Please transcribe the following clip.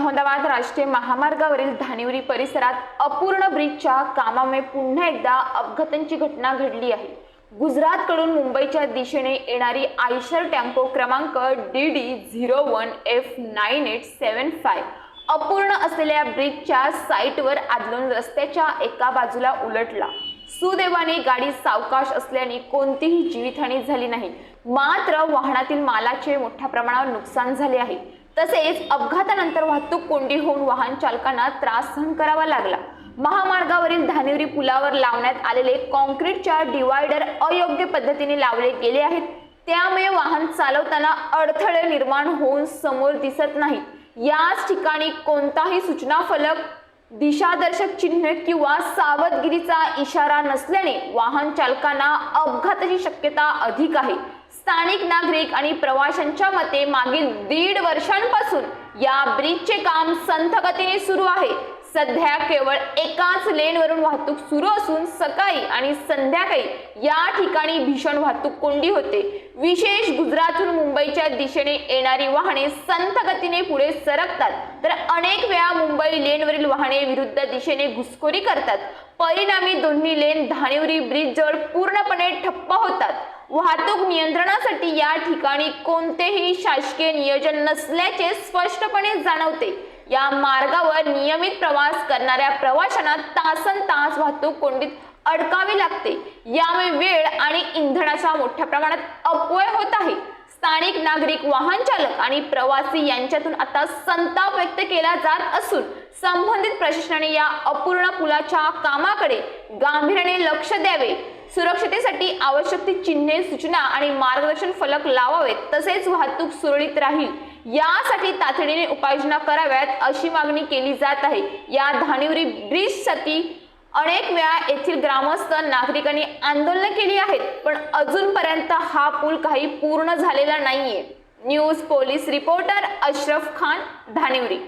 अहमदाबाद राष्ट्रीय महामार्गावरील धानिवरी परिसरात अपूर्ण ब्रिजच्या कामामुळे पुन्हा एकदा अपघातांची घटना घडली आहे। गुजरातकडून मुंबईच्या दिशेने येणारी आयशर टेम्पो क्रमांक DD01F9875 अपूर्ण असलेल्या ब्रिजच्या साईटवर आदळून रस्त्याच्या एका बाजूला उलटला। सुदैवाने गाडी सावकाश असल्याने कोणतीही जीवितहानी झाली नाही, मात्र वाहनातील मालाचे मोठ्या प्रमाणावर नुकसान झाले आहे। तसेच अपघातानंतर वाहतूक कोंडी होऊन वाहन चालकांना त्रास सहन करावा लागला। महामार्गावरील धानिवरी पुलावर लावण्यात आलेले कॉन्क्रीटच्या डिवायडर अयोग्य पद्धतीने लावले गेले आहेत, त्यामुळे वाहन चालवताना अडथळे निर्माण होऊन समोर दिसत नाहीत। याच ठिकाणी कोणताही सूचना फलक, दिशादर्शक चिन्ह किंवा सावधगिरीचा इशारा नसल्याने वाहन चालकांना अपघाताची शक्यता अधिक आहे। स्थानिक नागरिक आणि प्रवाशांच्या मते मागील 1.5 वर्षांपासून या ब्रिजचे काम संथ गतीने सुरू आहे। सध्या केवळ एकाच लेनवरून वाहतूक सुरू असून सकाळी आणि संध्याकाळी या ठिकाणी भीषण वाहतूक कोंडी होते। विशेष गुजरातहून मुंबईच्या दिशेने येणारी वाहने संथ गतीने पुढे सरकतात, तर अनेक वेळा मुंबई लेनवरील वाहने विरुद्ध दिशेने घुसखोरी करतात। परिणामी दोन्ही लेन धानिवरी ब्रिज जवळ पूर्णपणे ठप्प होतात। वाहतूक नियंत्रणासाठी या ठिकाणी कोणतेही शासकीय नियोजन नसल्याचे स्पष्टपणे जाणवते। या मार्गावर नियमित प्रवास करणाऱ्या प्रवाशांना तासनतास वाहतूक कोंडीत अडकावे लागते। यामुळे वेळ आणि इंधनाचा मोठ्या प्रमाणात अपव्यय होत आहे। स्थानिक नागरिक, वाहन चालक आणि प्रवासी यांच्यातून आता संताप व्यक्त केला जात असून संबंधित प्रशासनाने या अपूर्ण पुलाच्या कामाकडे गांभीर्याने लक्ष द्यावे। सुरक्षिततेसाठी आवश्यक ती चिन्हे, सूचना आणि मार्गदर्शन फलक लावावेत, तसेच वाहतूक सुरळीत राहील यासाठी तातडीने उपाययोजना कराव्यात अशी मागणी केली जात आहे। या धानिवरी ब्रिजसाठी अनेक वेळा येथील ग्रामस्थ नागरिकांनी आंदोलन केली आहेत, पण अजूनपर्यंत हा पूल काही पूर्ण झालेला नाहीये। News police reporter Ashraf Khan, Dhanivari.